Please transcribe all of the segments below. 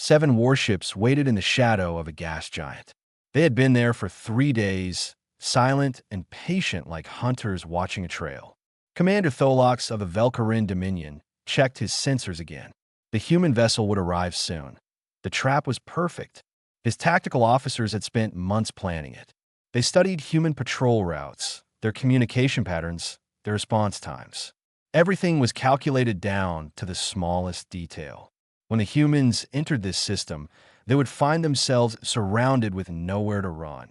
7 warships waited in the shadow of a gas giant. They had been there for 3 days, silent and patient like hunters watching a trail. Commander Tholox of the Velkarin Dominion checked his sensors again. The human vessel would arrive soon. The trap was perfect. His tactical officers had spent months planning it. They studied human patrol routes, their communication patterns, their response times. Everything was calculated down to the smallest detail. When the humans entered this system, they would find themselves surrounded with nowhere to run.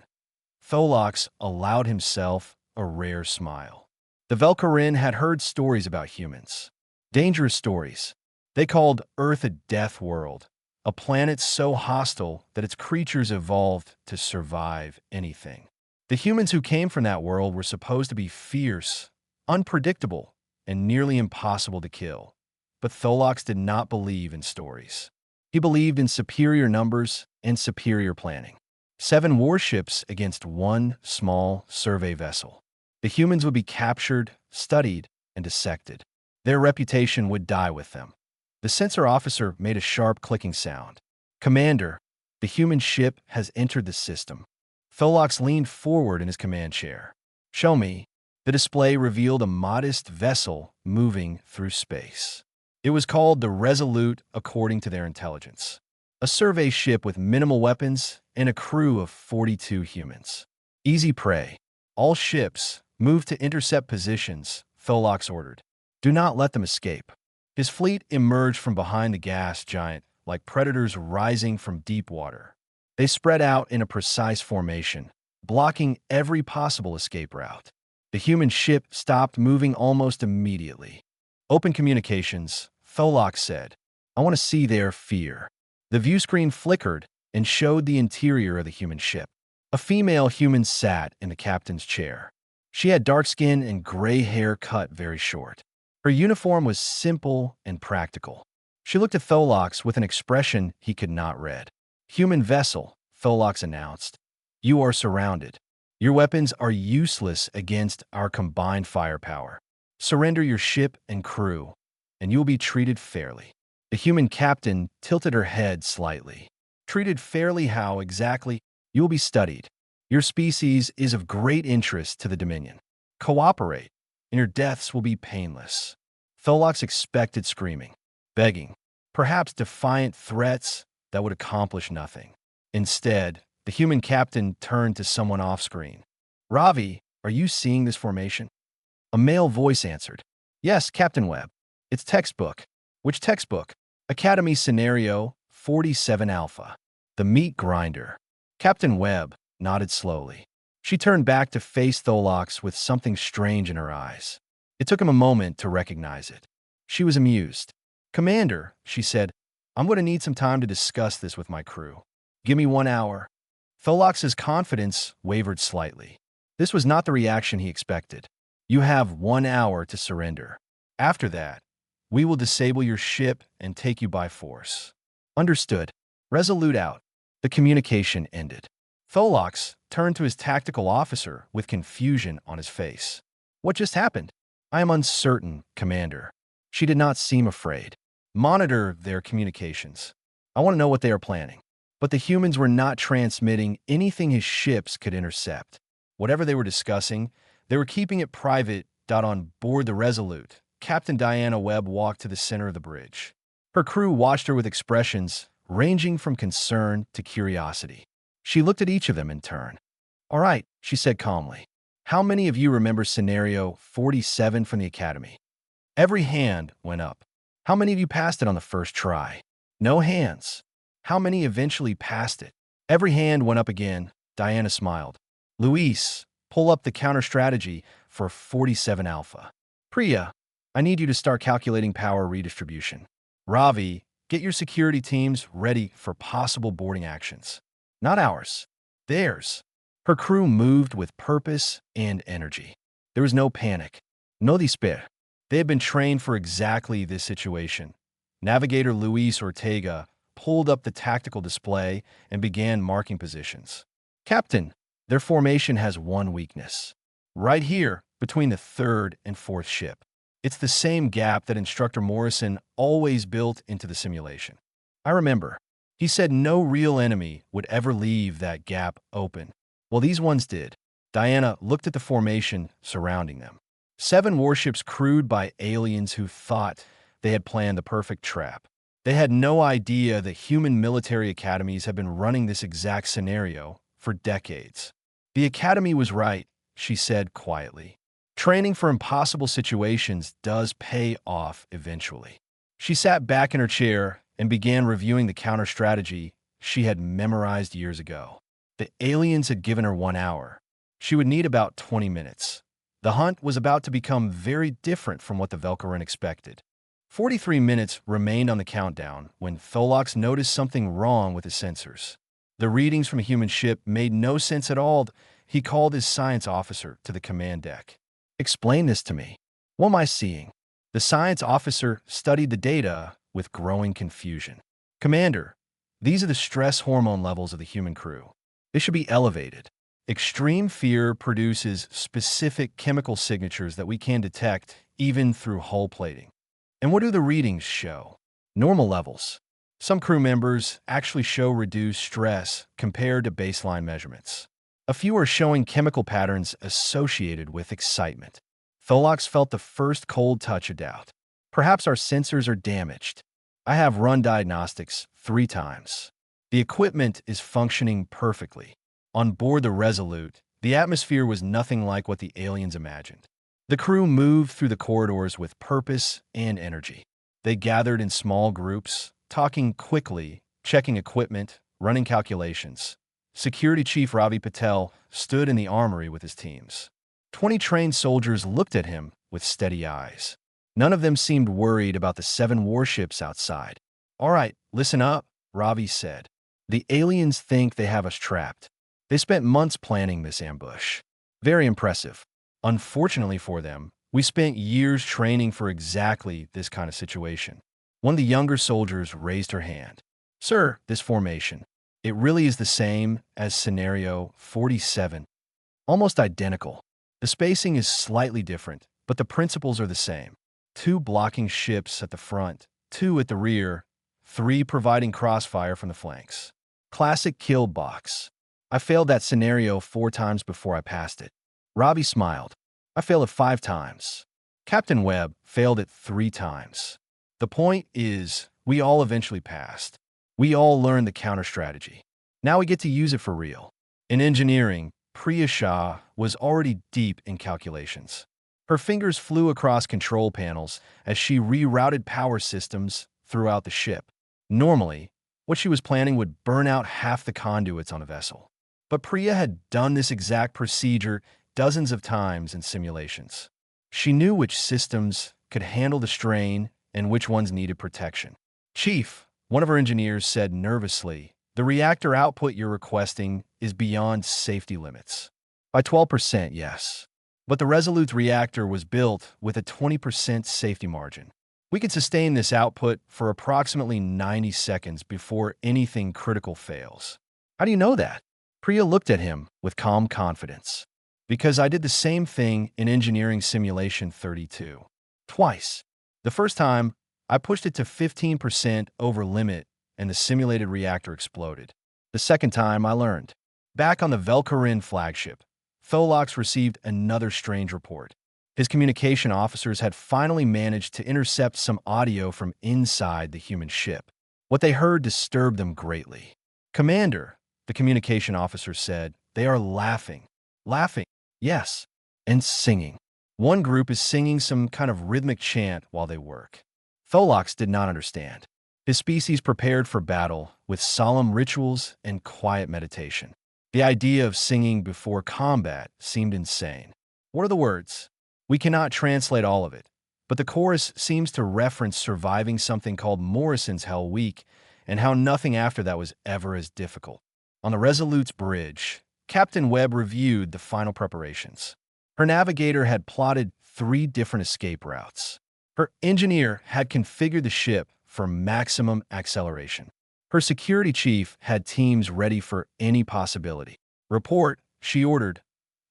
Tholox allowed himself a rare smile. The Velkarin had heard stories about humans. Dangerous stories. They called Earth a death world, a planet so hostile that its creatures evolved to survive anything. The humans who came from that world were supposed to be fierce, unpredictable, and nearly impossible to kill. But Tholox did not believe in stories. He believed in superior numbers and superior planning. 7 warships against 1 small survey vessel. The humans would be captured, studied, and dissected. Their reputation would die with them. The sensor officer made a sharp clicking sound. "Commander, the human ship has entered the system." Tholox leaned forward in his command chair. "Show me." The display revealed a modest vessel moving through space. It was called the Resolute according to their intelligence. A survey ship with minimal weapons and a crew of 42 humans. Easy prey. All ships, move to intercept positions, Tholox ordered. Do not let them escape. His fleet emerged from behind the gas giant like predators rising from deep water. They spread out in a precise formation, blocking every possible escape route. The human ship stopped moving almost immediately. "Open communications," Tholox said. "I want to see their fear." The view screen flickered and showed the interior of the human ship. A female human sat in the captain's chair. She had dark skin and gray hair cut very short. Her uniform was simple and practical. She looked at Tholox with an expression he could not read. "Human vessel," Tholox announced. "You are surrounded. Your weapons are useless against our combined firepower. Surrender your ship and crew, and you will be treated fairly." The human captain tilted her head slightly. "Treated fairly how exactly? You will be studied. Your species is of great interest to the Dominion. Cooperate, and your deaths will be painless." Tholox expected screaming, begging, perhaps defiant threats that would accomplish nothing. Instead, the human captain turned to someone off-screen. "Ravi, are you seeing this formation?" A male voice answered. "Yes, Captain Webb. It's textbook." "Which textbook?" "Academy Scenario 47 Alpha. The meat grinder." Captain Webb nodded slowly. She turned back to face Tholox with something strange in her eyes. It took him a moment to recognize it. She was amused. "Commander," she said, "I'm going to need some time to discuss this with my crew. Give me 1 hour." Tholox's confidence wavered slightly. This was not the reaction he expected. "You have 1 hour to surrender. After that, we will disable your ship and take you by force." "Understood." Resolute out. The communication ended. Tholox turned to his tactical officer with confusion on his face. "What just happened?" "I am uncertain, Commander." She did not seem afraid. "Monitor their communications. I want to know what they are planning." But the humans were not transmitting anything his ships could intercept. Whatever they were discussing, they were keeping it private. On board the Resolute, Captain Diana Webb walked to the center of the bridge. Her crew watched her with expressions ranging from concern to curiosity. She looked at each of them in turn. "All right," she said calmly. "How many of you remember Scenario 47 from the Academy?" Every hand went up. "How many of you passed it on the first try?" No hands. "How many eventually passed it?" Every hand went up again. Diana smiled. "Luis, pull up the counter strategy for 47 Alpha. Priya, I need you to start calculating power redistribution. Ravi, get your security teams ready for possible boarding actions. Not ours, theirs." Her crew moved with purpose and energy. There was no panic, no despair. They had been trained for exactly this situation. Navigator Luis Ortega pulled up the tactical display and began marking positions. "Captain, their formation has one weakness. Right here, between the 3rd and 4th ship. It's the same gap that Instructor Morrison always built into the simulation." "I remember." He said no real enemy would ever leave that gap open. Well, these ones did. Diana looked at the formation surrounding them. 7 warships crewed by aliens who thought they had planned the perfect trap. They had no idea that human military academies have been running this exact scenario for decades. The academy was right, she said quietly. Training for impossible situations does pay off eventually. She sat back in her chair and began reviewing the counter strategy she had memorized years ago. The aliens had given her 1 hour. She would need about 20 minutes. The hunt was about to become very different from what the Velkarin expected. 43 minutes remained on the countdown when Tholox noticed something wrong with his sensors. The readings from a human ship made no sense at all. He called his science officer to the command deck. "Explain this to me. What am I seeing?" The science officer studied the data with growing confusion. "Commander, these are the stress hormone levels of the human crew. They should be elevated. Extreme fear produces specific chemical signatures that we can detect even through hull plating. And what do the readings show? Normal levels. Some crew members actually show reduced stress compared to baseline measurements. A few are showing chemical patterns associated with excitement." Tholox felt the first cold touch of doubt. "Perhaps our sensors are damaged. I have run diagnostics 3 times. The equipment is functioning perfectly. On board the Resolute, the atmosphere was nothing like what the aliens imagined. The crew moved through the corridors with purpose and energy. They gathered in small groups, talking quickly, checking equipment, running calculations. Security Chief Ravi Patel stood in the armory with his teams. 20 trained soldiers looked at him with steady eyes. None of them seemed worried about the 7 warships outside. "All right, listen up," Ravi said. "The aliens think they have us trapped. They spent months planning this ambush. Very impressive. Unfortunately for them, we spent years training for exactly this kind of situation." One of the younger soldiers raised her hand. "Sir, this formation, it really is the same as Scenario 47. Almost identical. The spacing is slightly different, but the principles are the same. 2 blocking ships at the front, 2 at the rear, 3 providing crossfire from the flanks. Classic kill box. I failed that scenario 4 times before I passed it." Ravi smiled. "I failed it 5 times. Captain Webb failed it 3 times. The point is, we all eventually passed. We all learned the counter strategy. Now we get to use it for real." In engineering, Priya Shah was already deep in calculations. Her fingers flew across control panels as she rerouted power systems throughout the ship. Normally, what she was planning would burn out half the conduits on a vessel. But Priya had done this exact procedure dozens of times in simulations. She knew which systems could handle the strain and which ones needed protection. "Chief," one of her engineers said nervously, "the reactor output you're requesting is beyond safety limits." "By 12%, yes. But the Resolute's reactor was built with a 20% safety margin. We could sustain this output for approximately 90 seconds before anything critical fails." "How do you know that?" Priya looked at him with calm confidence. "Because I did the same thing in Engineering Simulation 32. Twice. The first time, I pushed it to 15% over limit and the simulated reactor exploded. The second time, I learned." Back on the Velkarin flagship, Tholox received another strange report. His communication officers had finally managed to intercept some audio from inside the human ship. What they heard disturbed them greatly. "Commander," the communication officer said, "they are laughing." "Laughing?" "Yes. And singing. One group is singing some kind of rhythmic chant while they work." Tholox did not understand. His species prepared for battle with solemn rituals and quiet meditation. The idea of singing before combat seemed insane. "What are the words?" "We cannot translate all of it, but the chorus seems to reference surviving something called Morrison's Hell Week and how nothing after that was ever as difficult." On the Resolute's bridge, Captain Webb reviewed the final preparations. Her navigator had plotted 3 different escape routes. Her engineer had configured the ship for maximum acceleration. Her security chief had teams ready for any possibility. "Report," she ordered.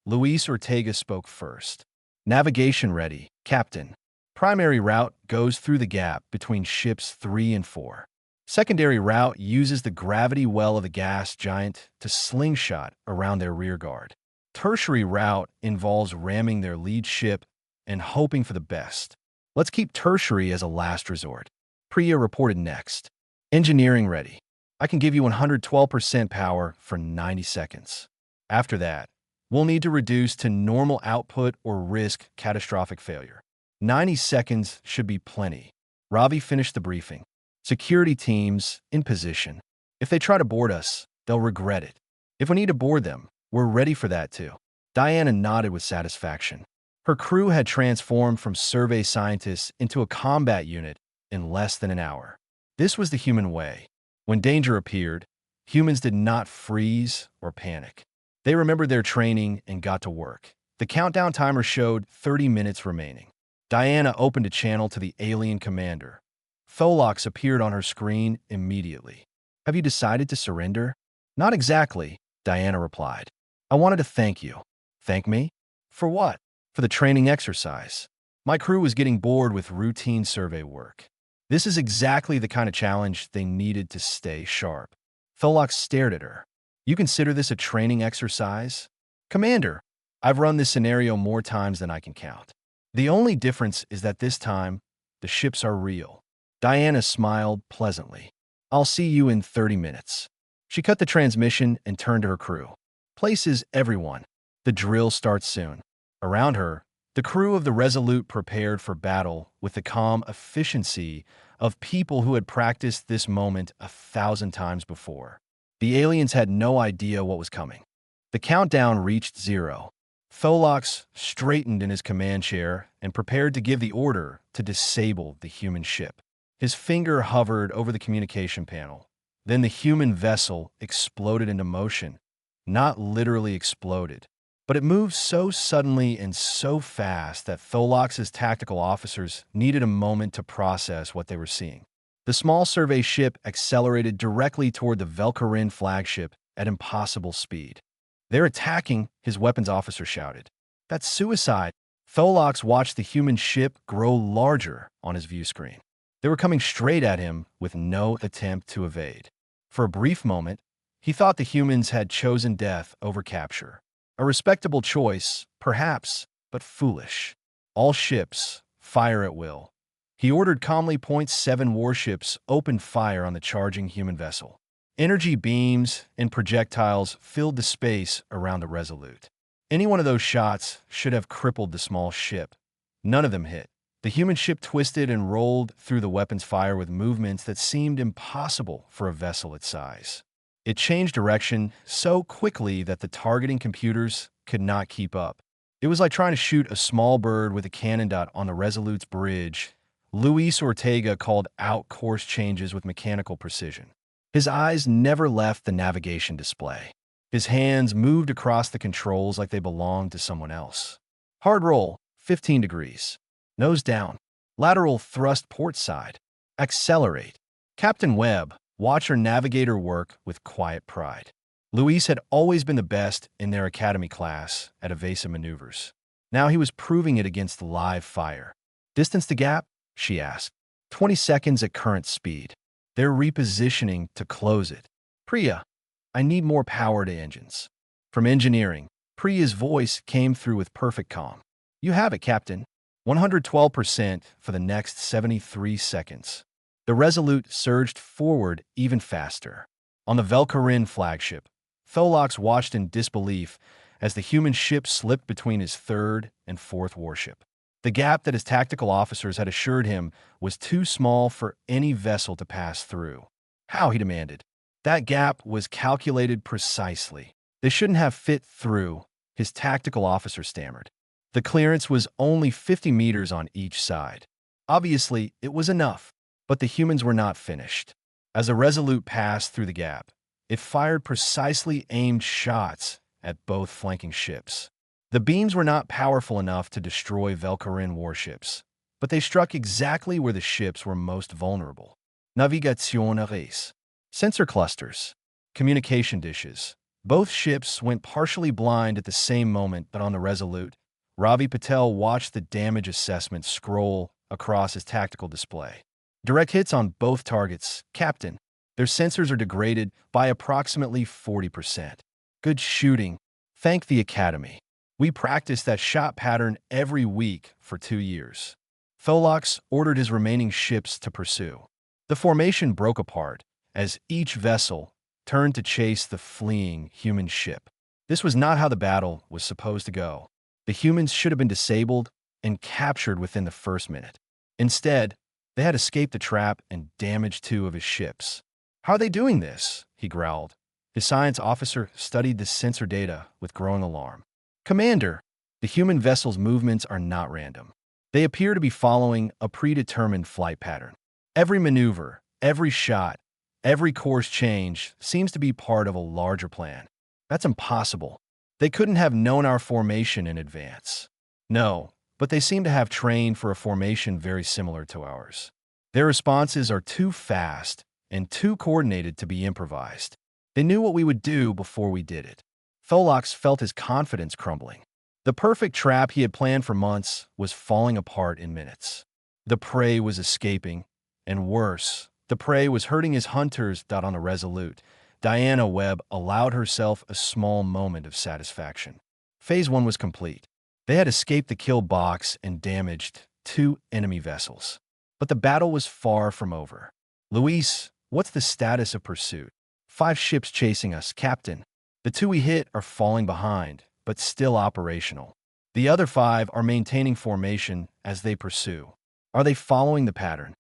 Luis Ortega spoke first. "Navigation ready, Captain. Primary route goes through the gap between ships 3 and 4. Secondary route uses the gravity well of the gas giant to slingshot around their rearguard. Tertiary route involves ramming their lead ship and hoping for the best. Let's keep tertiary as a last resort. Priya reported next. Engineering ready. I can give you 112% power for 90 seconds. After that, we'll need to reduce to normal output or risk catastrophic failure. 90 seconds should be plenty. Ravi finished the briefing. Security teams in position. If they try to board us, they'll regret it. If we need to board them, we're ready for that too. Diana nodded with satisfaction. Her crew had transformed from survey scientists into a combat unit in less than an hour. This was the human way. When danger appeared, humans did not freeze or panic. They remembered their training and got to work. The countdown timer showed 30 minutes remaining. Diana opened a channel to the alien commander. Tholox appeared on her screen immediately. Have you decided to surrender? Not exactly, Diana replied. I wanted to thank you. Thank me? For what? For the training exercise. My crew was getting bored with routine survey work. This is exactly the kind of challenge they needed to stay sharp. Tholox stared at her. You consider this a training exercise? Commander, I've run this scenario more times than I can count. The only difference is that this time, the ships are real. Diana smiled pleasantly. I'll see you in 30 minutes. She cut the transmission and turned to her crew. Places everyone. The drill starts soon. Around her, the crew of the Resolute prepared for battle with the calm efficiency of people who had practiced this moment 1,000 times before. The aliens had no idea what was coming. The countdown reached 0. Tholox straightened in his command chair and prepared to give the order to disable the human ship. His finger hovered over the communication panel. Then the human vessel exploded into motion. Not literally exploded, but it moved so suddenly and so fast that Tholox's tactical officers needed a moment to process what they were seeing. The small survey ship accelerated directly toward the Velkarin flagship at impossible speed. They're attacking, his weapons officer shouted. That's suicide. Tholox watched the human ship grow larger on his view screen. They were coming straight at him with no attempt to evade. For a brief moment, he thought the humans had chosen death over capture. A respectable choice, perhaps, but foolish. All ships, fire at will. He ordered calmly. 7 warships opened fire on the charging human vessel. Energy beams and projectiles filled the space around the Resolute. Any one of those shots should have crippled the small ship. None of them hit. The human ship twisted and rolled through the weapon's fire with movements that seemed impossible for a vessel its size. It changed direction so quickly that the targeting computers could not keep up. It was like trying to shoot a small bird with a cannon dot on the Resolute's bridge. Luis Ortega called out course changes with mechanical precision. His eyes never left the navigation display. His hands moved across the controls like they belonged to someone else. Hard roll, 15 degrees. Nose down. Lateral thrust port side. Accelerate. Captain Webb watched her navigator work with quiet pride. Luis had always been the best in their academy class at evasive maneuvers. Now he was proving it against live fire. Distance to gap? She asked. 20 seconds at current speed. They're repositioning to close it. Priya, I need more power to engines. From engineering, Priya's voice came through with perfect calm. You have it, Captain. 112% for the next 73 seconds. The Resolute surged forward even faster. On the Velkarin flagship, Tholox watched in disbelief as the human ship slipped between his 3rd and 4th warship. The gap that his tactical officers had assured him was too small for any vessel to pass through. How, he demanded. That gap was calculated precisely. They shouldn't have fit through, his tactical officer stammered. The clearance was only 50 meters on each side. Obviously, it was enough, but the humans were not finished. As a Resolute passed through the gap, it fired precisely aimed shots at both flanking ships. The beams were not powerful enough to destroy Velkarin warships, but they struck exactly where the ships were most vulnerable. Navigation Ares. Sensor clusters. Communication dishes. Both ships went partially blind at the same moment, but on the Resolute, Ravi Patel watched the damage assessment scroll across his tactical display. Direct hits on both targets, Captain. Their sensors are degraded by approximately 40%. Good shooting. Thank the Academy. We practiced that shot pattern every week for 2 years. Tholox ordered his remaining ships to pursue. The formation broke apart as each vessel turned to chase the fleeing human ship. This was not how the battle was supposed to go. The humans should have been disabled and captured within the first minute. Instead, they had escaped the trap and damaged 2 of his ships. "How are they doing this?" he growled. His science officer studied the sensor data with growing alarm. "Commander, the human vessel's movements are not random. They appear to be following a predetermined flight pattern. Every maneuver, every shot, every course change seems to be part of a larger plan. That's impossible. They couldn't have known our formation in advance." "No, but they seem to have trained for a formation very similar to ours. Their responses are too fast and too coordinated to be improvised. They knew what we would do before we did it." Tholox felt his confidence crumbling. The perfect trap he had planned for months was falling apart in minutes. The prey was escaping, and worse, the prey was hurting his hunters. On the Resolute, Diana Webb allowed herself a small moment of satisfaction. Phase 1 was complete. They had escaped the kill box and damaged 2 enemy vessels. But the battle was far from over. "Luis, what's the status of pursuit?" "5 ships chasing us, Captain. The 2 we hit are falling behind, but still operational. The other 5 are maintaining formation as they pursue." "Are they following the pattern?"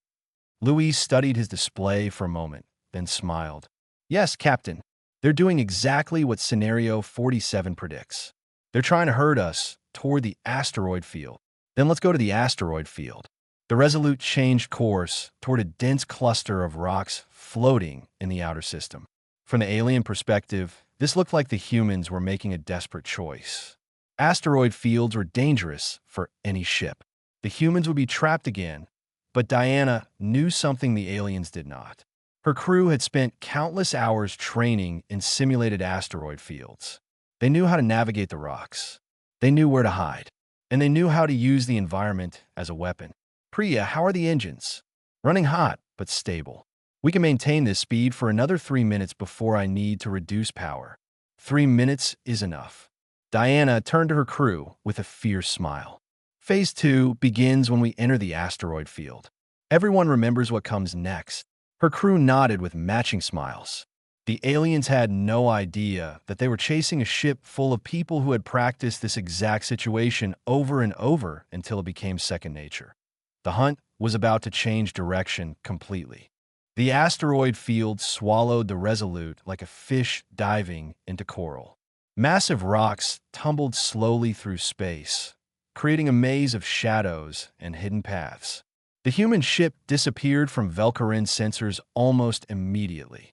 Luis studied his display for a moment, then smiled. "Yes, Captain. They're doing exactly what Scenario 47 predicts. They're trying to herd us toward the asteroid field." "Then let's go to the asteroid field." The Resolute changed course toward a dense cluster of rocks floating in the outer system. From the alien perspective, this looked like the humans were making a desperate choice. Asteroid fields were dangerous for any ship. The humans would be trapped again, but Diana knew something the aliens did not. Her crew had spent countless hours training in simulated asteroid fields. They knew how to navigate the rocks. They knew where to hide. And they knew how to use the environment as a weapon. "Priya, how are the engines?" "Running hot, but stable. We can maintain this speed for another 3 minutes before I need to reduce power." 3 minutes is enough. Diana turned to her crew with a fierce smile. "Phase 2 begins when we enter the asteroid field. Everyone remembers what comes next." Her crew nodded with matching smiles. The aliens had no idea that they were chasing a ship full of people who had practiced this exact situation over and over until it became second nature. The hunt was about to change direction completely. The asteroid field swallowed the Resolute like a fish diving into coral. Massive rocks tumbled slowly through space, creating a maze of shadows and hidden paths. The human ship disappeared from Velkarin's sensors almost immediately.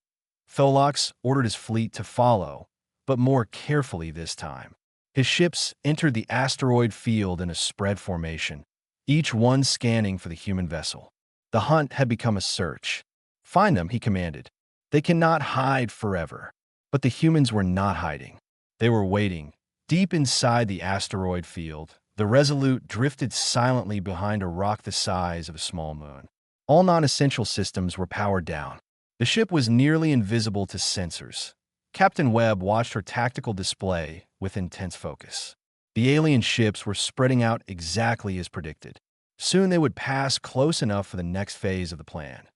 Tholox ordered his fleet to follow, but more carefully this time. His ships entered the asteroid field in a spread formation, each one scanning for the human vessel. The hunt had become a search. "Find them," he commanded. "They cannot hide forever." But the humans were not hiding. They were waiting. Deep inside the asteroid field, the Resolute drifted silently behind a rock the size of a small moon. All non-essential systems were powered down. The ship was nearly invisible to sensors. Captain Webb watched her tactical display with intense focus. The alien ships were spreading out exactly as predicted. Soon they would pass close enough for the next phase of the plan.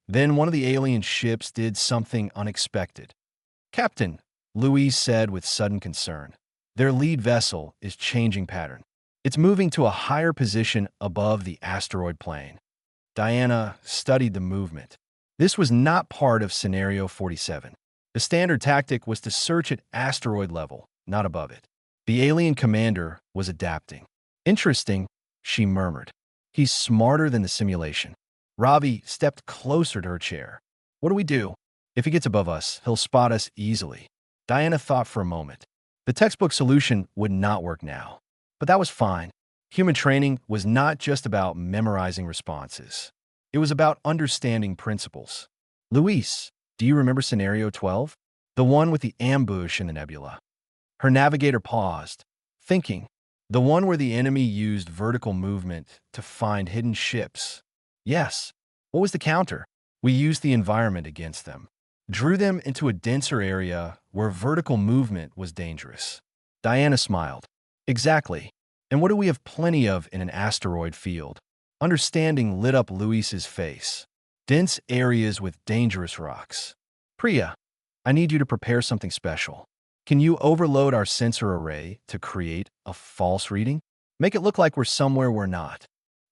Then one of the alien ships did something unexpected. "Captain," Louise said with sudden concern, "their lead vessel is changing pattern. It's moving to a higher position above the asteroid plane." Diana studied the movement. This was not part of Scenario 47. The standard tactic was to search at asteroid level, not above it. The alien commander was adapting. "Interesting," she murmured. "He's smarter than the simulation." Ravi stepped closer to her chair. "What do we do? If he gets above us, he'll spot us easily." Diana thought for a moment. The textbook solution would not work now. But that was fine. Human training was not just about memorizing responses. It was about understanding principles. "Luis, do you remember Scenario 12? The one with the ambush in the nebula?" Her navigator paused, thinking. "The one where the enemy used vertical movement to find hidden ships." "Yes." What was the counter? We used the environment against them, drew them into a denser area where vertical movement was dangerous. Diana smiled. Exactly. And what do we have plenty of in an asteroid field? Understanding lit up Luis's face. Dense areas with dangerous rocks. Priya, I need you to prepare something special. Can you overload our sensor array to create a false reading? Make it look like we're somewhere we're not.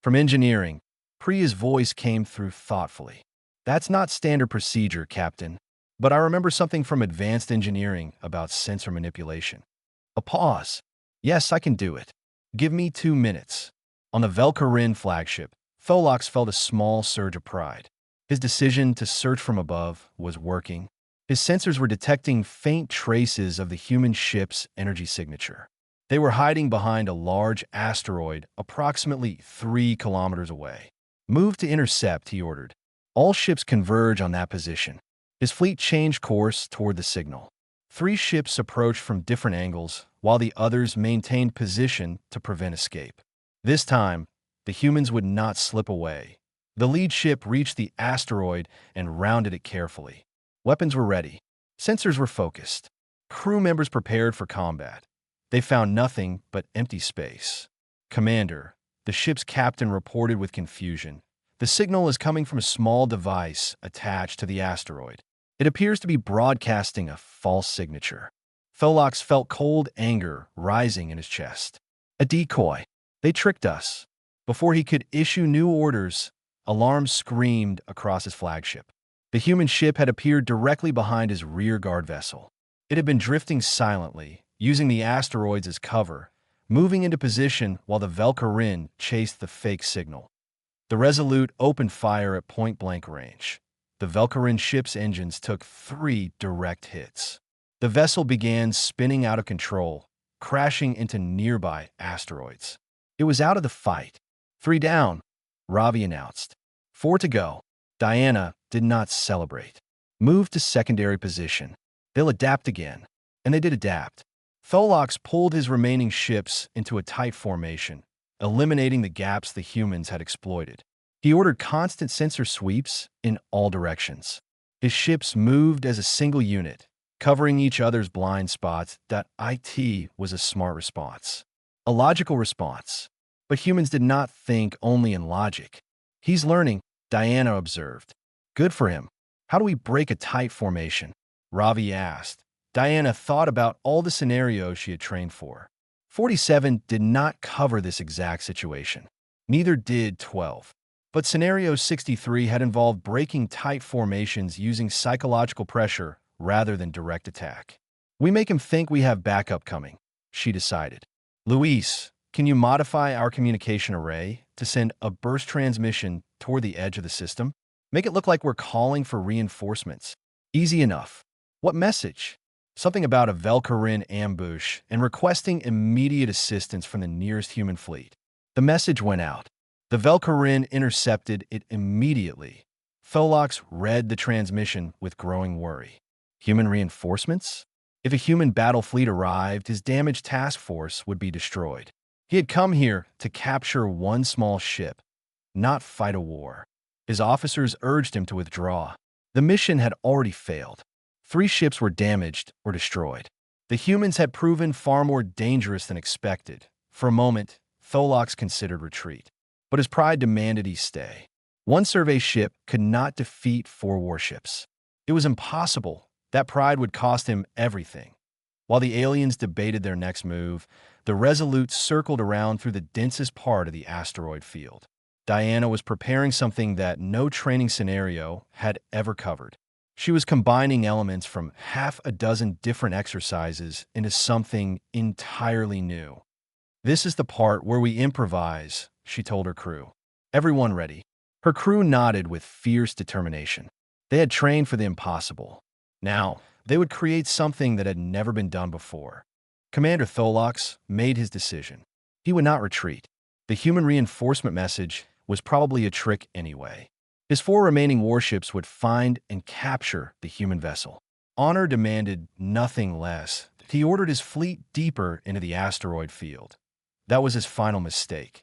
From engineering, Priya's voice came through thoughtfully. That's not standard procedure, Captain. But I remember something from advanced engineering about sensor manipulation. A pause. Yes, I can do it. Give me 2 minutes. On the Velkarin flagship, Tholox felt a small surge of pride. His decision to search from above was working. His sensors were detecting faint traces of the human ship's energy signature. They were hiding behind a large asteroid approximately 3 kilometers away. Move to intercept, he ordered. All ships converge on that position. His fleet changed course toward the signal. 3 ships approached from different angles, while the others maintained position to prevent escape. This time, the humans would not slip away. The lead ship reached the asteroid and rounded it carefully. Weapons were ready. Sensors were focused. Crew members prepared for combat. They found nothing but empty space. Commander, the ship's captain reported with confusion. The signal is coming from a small device attached to the asteroid. It appears to be broadcasting a false signature. Tholox felt cold anger rising in his chest. A decoy. They tricked us. Before he could issue new orders, alarms screamed across his flagship. The human ship had appeared directly behind his rearguard vessel. It had been drifting silently, using the asteroids as cover, moving into position while the Velkarin chased the fake signal. The Resolute opened fire at point-blank range. The Velkarin ship's engines took 3 direct hits. The vessel began spinning out of control, crashing into nearby asteroids. It was out of the fight. 3 down, Ravi announced. 4 to go. Diana did not celebrate. Move to secondary position. They'll adapt again. And they did adapt. Tholox pulled his remaining ships into a tight formation, eliminating the gaps the humans had exploited. He ordered constant sensor sweeps in all directions. His ships moved as a single unit, covering each other's blind spots. That IT was a smart response. A logical response. But humans did not think only in logic. He's learning, Diana observed. Good for him. How do we break a tight formation? Ravi asked. Diana thought about all the scenarios she had trained for. 47 did not cover this exact situation. Neither did 12. But scenario 63 had involved breaking tight formations using psychological pressure rather than direct attack. We make him think we have backup coming, she decided. Luis, can you modify our communication array to send a burst transmission toward the edge of the system? Make it look like we're calling for reinforcements. Easy enough. What message? Something about a Velkarin ambush and requesting immediate assistance from the nearest human fleet. The message went out. The Velkarin intercepted it immediately. Tholox read the transmission with growing worry. Human reinforcements? If a human battle fleet arrived, his damaged task force would be destroyed. He had come here to capture one small ship, not fight a war. His officers urged him to withdraw. The mission had already failed. 3 ships were damaged or destroyed. The humans had proven far more dangerous than expected. For a moment, Tholox considered retreat. But his pride demanded he stay. 1 survey ship could not defeat 4 warships. It was impossible. That pride would cost him everything. While the aliens debated their next move, the Resolute circled around through the densest part of the asteroid field. Diana was preparing something that no training scenario had ever covered. She was combining elements from half a dozen different exercises into something entirely new. This is the part where we improvise, she told her crew. Everyone ready. Her crew nodded with fierce determination. They had trained for the impossible. Now, they would create something that had never been done before. Commander Tholox made his decision. He would not retreat. The human reinforcement message was probably a trick anyway. His 4 remaining warships would find and capture the human vessel. Honor demanded nothing less. He ordered his fleet deeper into the asteroid field. That was his final mistake.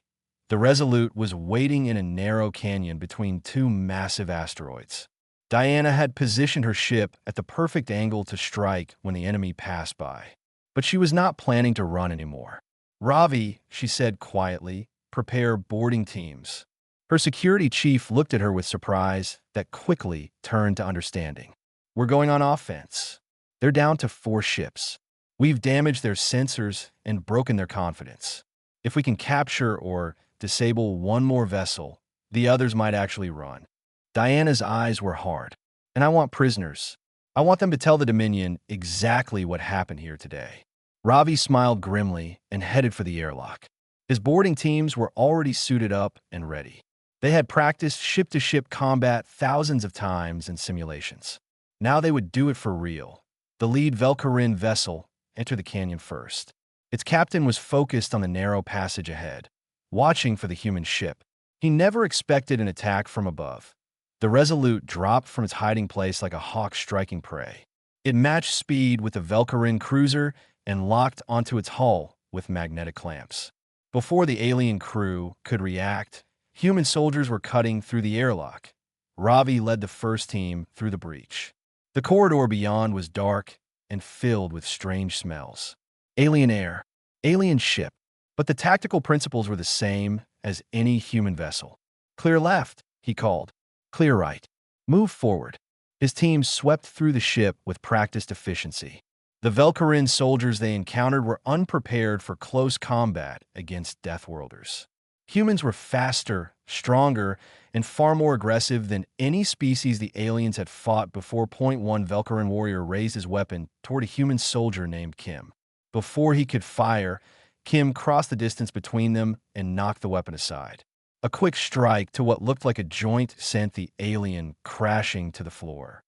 The Resolute was waiting in a narrow canyon between two massive asteroids. Diana had positioned her ship at the perfect angle to strike when the enemy passed by. But she was not planning to run anymore. "Ravi," she said quietly, "prepare boarding teams." Her security chief looked at her with surprise that quickly turned to understanding. "We're going on offense. They're down to 4 ships. We've damaged their sensors and broken their confidence. If we can capture or disable one more vessel, the others might actually run." Diana's eyes were hard. "And I want prisoners. I want them to tell the Dominion exactly what happened here today." Ravi smiled grimly and headed for the airlock. His boarding teams were already suited up and ready. They had practiced ship-to-ship combat thousands of times in simulations. Now they would do it for real. The lead Velkarin vessel entered the canyon first. Its captain was focused on the narrow passage ahead, watching for the human ship. He never expected an attack from above. The Resolute dropped from its hiding place like a hawk striking prey. It matched speed with the Velkarin cruiser and locked onto its hull with magnetic clamps. Before the alien crew could react, human soldiers were cutting through the airlock. Ravi led the first team through the breach. The corridor beyond was dark and filled with strange smells. Alien air, alien ship, but the tactical principles were the same as any human vessel. "Clear left," he called. "Clear right. Move forward." His team swept through the ship with practiced efficiency. The Velkarin soldiers they encountered were unprepared for close combat against deathworlders. Humans were faster, stronger, and far more aggressive than any species the aliens had fought before. One Velkarin warrior raised his weapon toward a human soldier named Kim. Before he could fire, Kim crossed the distance between them and knocked the weapon aside. A quick strike to what looked like a joint sent the alien crashing to the floor.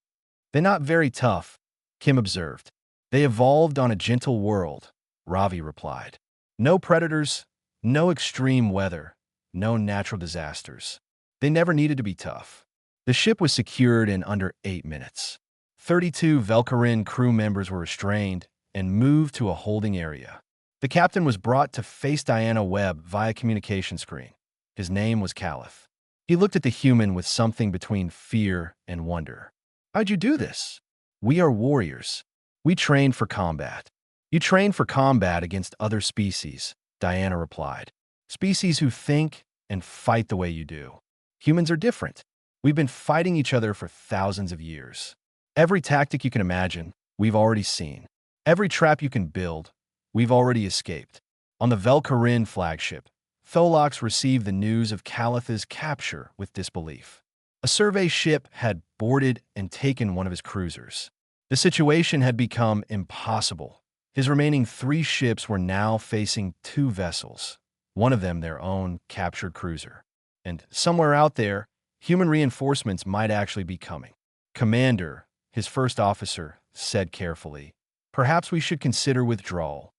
"They're not very tough," Kim observed. "They evolved on a gentle world," Ravi replied. "No predators, no extreme weather, no natural disasters. They never needed to be tough." The ship was secured in under 8 minutes. 32 Velkarin crew members were restrained and moved to a holding area. The captain was brought to face Diana Webb via communication screen. His name was Caliph. He looked at the human with something between fear and wonder. "How'd you do this?" "We are warriors. We train for combat." "You train for combat against other species," Diana replied. "Species who think and fight the way you do. Humans are different. We've been fighting each other for thousands of years. Every tactic you can imagine, we've already seen. Every trap you can build, we've already escaped." On the Velkarin flagship, Tholox received the news of Caliph's capture with disbelief. A survey ship had boarded and taken one of his cruisers. The situation had become impossible. His remaining 3 ships were now facing 2 vessels, one of them their own captured cruiser. And somewhere out there, human reinforcements might actually be coming. "Commander," his first officer said carefully, "perhaps we should consider withdrawal."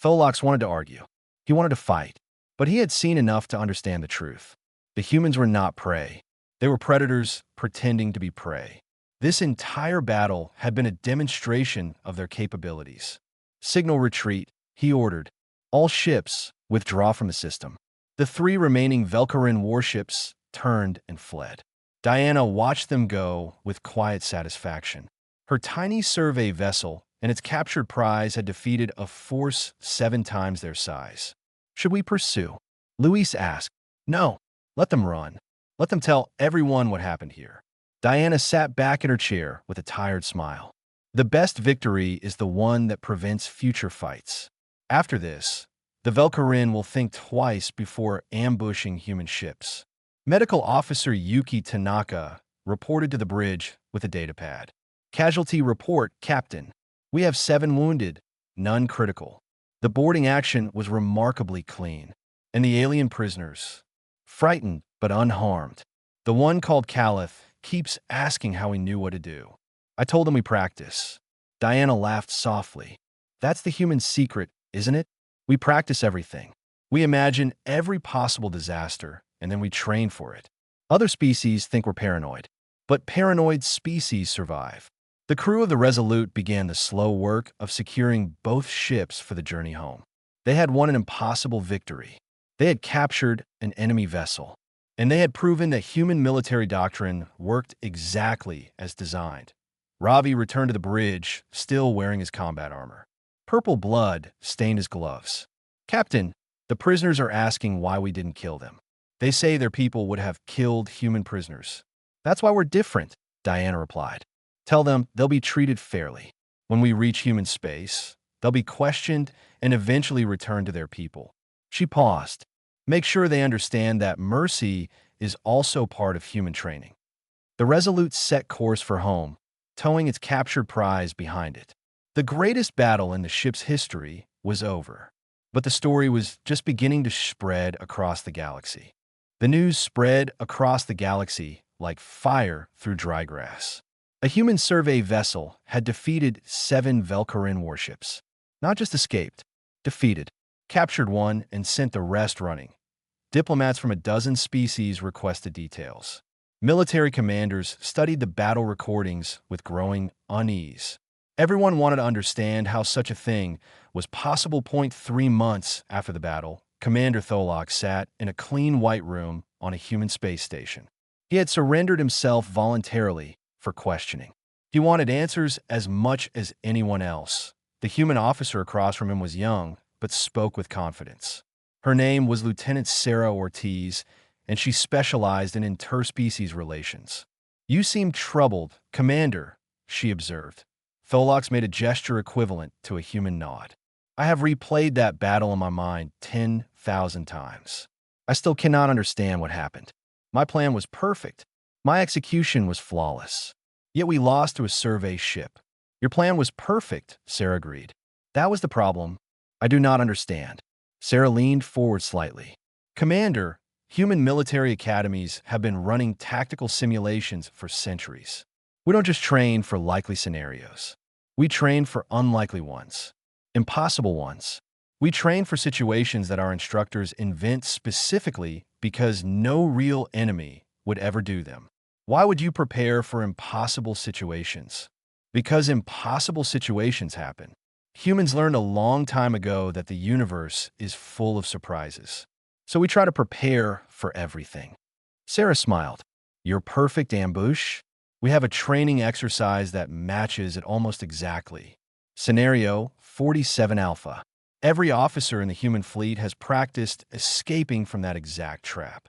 Tholox wanted to argue. He wanted to fight. But he had seen enough to understand the truth. The humans were not prey. They were predators pretending to be prey. This entire battle had been a demonstration of their capabilities. "Signal retreat," he ordered. "All ships, withdraw from the system." The 3 remaining Velkarin warships turned and fled. Diana watched them go with quiet satisfaction. Her tiny survey vessel and its captured prize had defeated a force 7 times their size. "Should we pursue?" Luis asked. "No. Let them run. Let them tell everyone what happened here." Diana sat back in her chair with a tired smile. "The best victory is the one that prevents future fights. After this, the Velkarin will think twice before ambushing human ships." Medical Officer Yuki Tanaka reported to the bridge with a datapad. "Casualty report, Captain. We have 7 wounded, none critical." The boarding action was remarkably clean, and the alien prisoners, frightened but unharmed. "The one called Caliph keeps asking how we knew what to do. I told him we practice." Diana laughed softly. "That's the human secret, isn't it? We practice everything. We imagine every possible disaster, and then we train for it. Other species think we're paranoid, but paranoid species survive." The crew of the Resolute began the slow work of securing both ships for the journey home. They had won an impossible victory. They had captured an enemy vessel, and they had proven that human military doctrine worked exactly as designed. Ravi returned to the bridge, still wearing his combat armor. Purple blood stained his gloves. "Captain, the prisoners are asking why we didn't kill them. They say their people would have killed human prisoners." "That's why we're different," Diana replied. "Tell them they'll be treated fairly. When we reach human space, they'll be questioned and eventually returned to their people." She paused. "Make sure they understand that mercy is also part of human training." The Resolute set course for home, towing its captured prize behind it. The greatest battle in the ship's history was over, but the story was just beginning to spread across the galaxy. The news spread across the galaxy like fire through dry grass. A human survey vessel had defeated 7 Velcarin warships. Not just escaped, defeated, captured one, and sent the rest running. Diplomats from a dozen species requested details. Military commanders studied the battle recordings with growing unease. Everyone wanted to understand how such a thing was possible. 3 months after the battle, Commander Tholox sat in a clean white room on a human space station. He had surrendered himself voluntarily for questioning. He wanted answers as much as anyone else. The human officer across from him was young, but spoke with confidence. Her name was Lieutenant Sarah Ortiz, and she specialized in interspecies relations. "You seem troubled, Commander," she observed. Tholox made a gesture equivalent to a human nod. "I have replayed that battle in my mind 10,000 times. I still cannot understand what happened. My plan was perfect. My execution was flawless. Yet we lost to a survey ship." "Your plan was perfect," Sarah agreed. "That was the problem. I do not understand." Sarah leaned forward slightly. "Commander, human military academies have been running tactical simulations for centuries. We don't just train for likely scenarios. We train for unlikely ones, impossible ones. We train for situations that our instructors invent specifically because no real enemy would ever do them." "Why would you prepare for impossible situations?" "Because impossible situations happen. Humans learned a long time ago that the universe is full of surprises. So we try to prepare for everything." Sarah smiled. "Your perfect ambush? We have a training exercise that matches it almost exactly. Scenario 47 Alpha. Every officer in the human fleet has practiced escaping from that exact trap."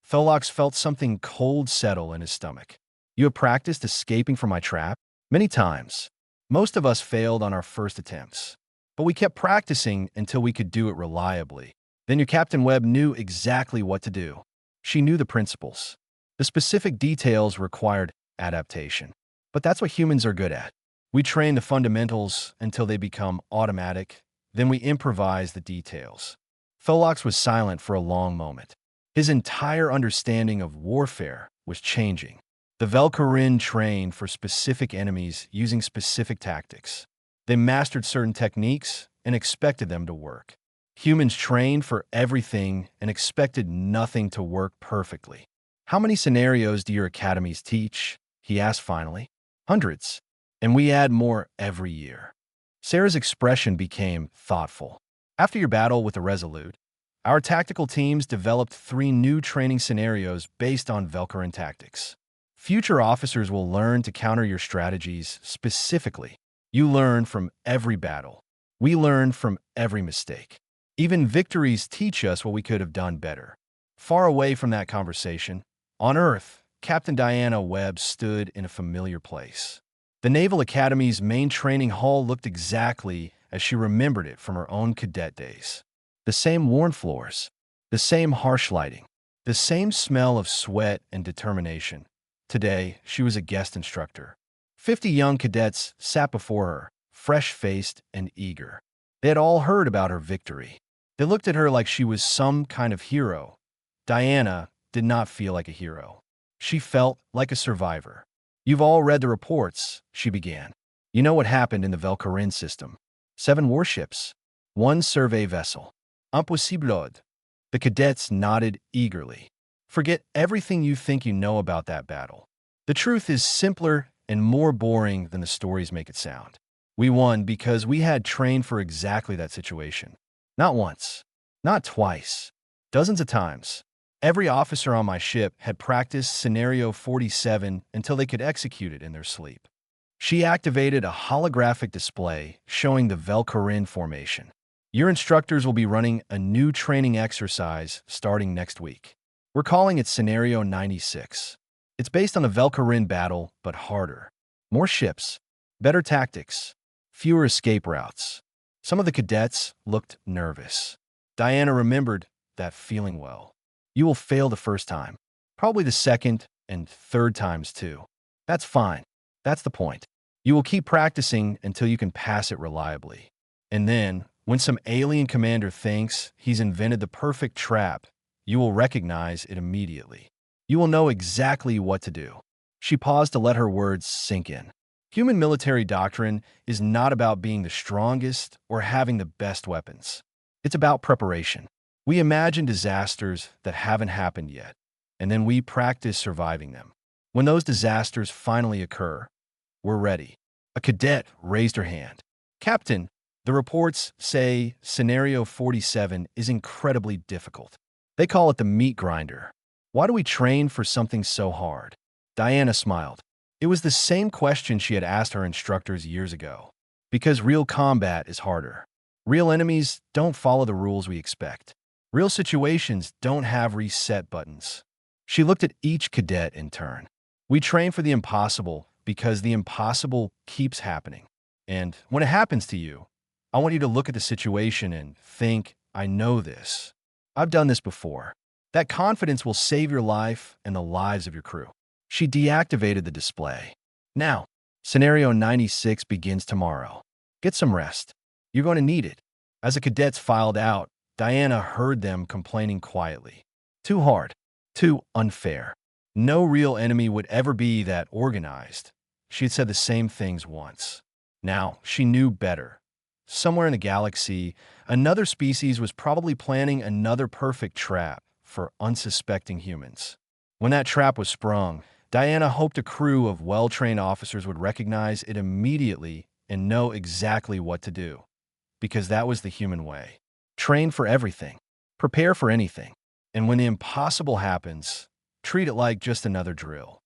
Tholox felt something cold settle in his stomach. "You have practiced escaping from my trap?" "Many times. Most of us failed on our first attempts, but we kept practicing until we could do it reliably. Then your Captain Webb knew exactly what to do. She knew the principles. The specific details required adaptation. But that's what humans are good at. We train the fundamentals until they become automatic, then we improvise the details." Tholox was silent for a long moment. His entire understanding of warfare was changing. The Velcarin trained for specific enemies using specific tactics. They mastered certain techniques and expected them to work. Humans trained for everything and expected nothing to work perfectly. "How many scenarios do your academies teach?" he asked finally. "Hundreds. And we add more every year." Sarah's expression became thoughtful. "After your battle with the Resolute, our tactical teams developed 3 new training scenarios based on Velcarin tactics. Future officers will learn to counter your strategies specifically. You learn from every battle. We learn from every mistake. Even victories teach us what we could have done better." Far away from that conversation, on Earth, Captain Diana Webb stood in a familiar place. The Naval Academy's main training hall looked exactly as she remembered it from her own cadet days. The same worn floors, the same harsh lighting, the same smell of sweat and determination. Today, she was a guest instructor. 50 young cadets sat before her, fresh-faced and eager. They had all heard about her victory. They looked at her like she was some kind of hero. Diana did not feel like a hero. She felt like a survivor. "You've all read the reports," she began. "You know what happened in the Velcarin system. 7 warships, 1 survey vessel. Impossible." The cadets nodded eagerly. "Forget everything you think you know about that battle. The truth is simpler and more boring than the stories make it sound. We won because we had trained for exactly that situation. Not once, not twice, Dozens of times. Every officer on my ship had practiced Scenario 47 until they could execute it in their sleep. She activated a holographic display showing the Velcarin formation. Your instructors will be running a new training exercise starting next week. We're calling it Scenario 96. It's based on the Velcarin battle, but harder. More ships, better tactics, fewer escape routes. Some of the cadets looked nervous. Diana remembered that feeling well. You will fail the first time. Probably the second and third times too. That's fine. That's the point. You will keep practicing until you can pass it reliably. And then, when some alien commander thinks he's invented the perfect trap, you will recognize it immediately. You will know exactly what to do. She paused to let her words sink in. Human military doctrine is not about being the strongest or having the best weapons. It's about preparation. We imagine disasters that haven't happened yet, and then we practice surviving them. When those disasters finally occur, we're ready. A cadet raised her hand. Captain, the reports say Scenario 47 is incredibly difficult. They call it the meat grinder. Why do we train for something so hard? Diana smiled. It was the same question she had asked her instructors years ago. Because real combat is harder. Real enemies don't follow the rules we expect. Real situations don't have reset buttons. She looked at each cadet in turn. We train for the impossible because the impossible keeps happening. And when it happens to you, I want you to look at the situation and think, I know this. I've done this before. That confidence will save your life and the lives of your crew. She deactivated the display. Now, Scenario 96 begins tomorrow. Get some rest. You're going to need it. As the cadets filed out, Diana heard them complaining quietly. Too hard. Too unfair. No real enemy would ever be that organized. She had said the same things once. Now, she knew better. Somewhere in the galaxy, another species was probably planning another perfect trap for unsuspecting humans. When that trap was sprung, Diana hoped a crew of well-trained officers would recognize it immediately and know exactly what to do. Because that was the human way. Train for everything. Prepare for anything. And when the impossible happens, treat it like just another drill.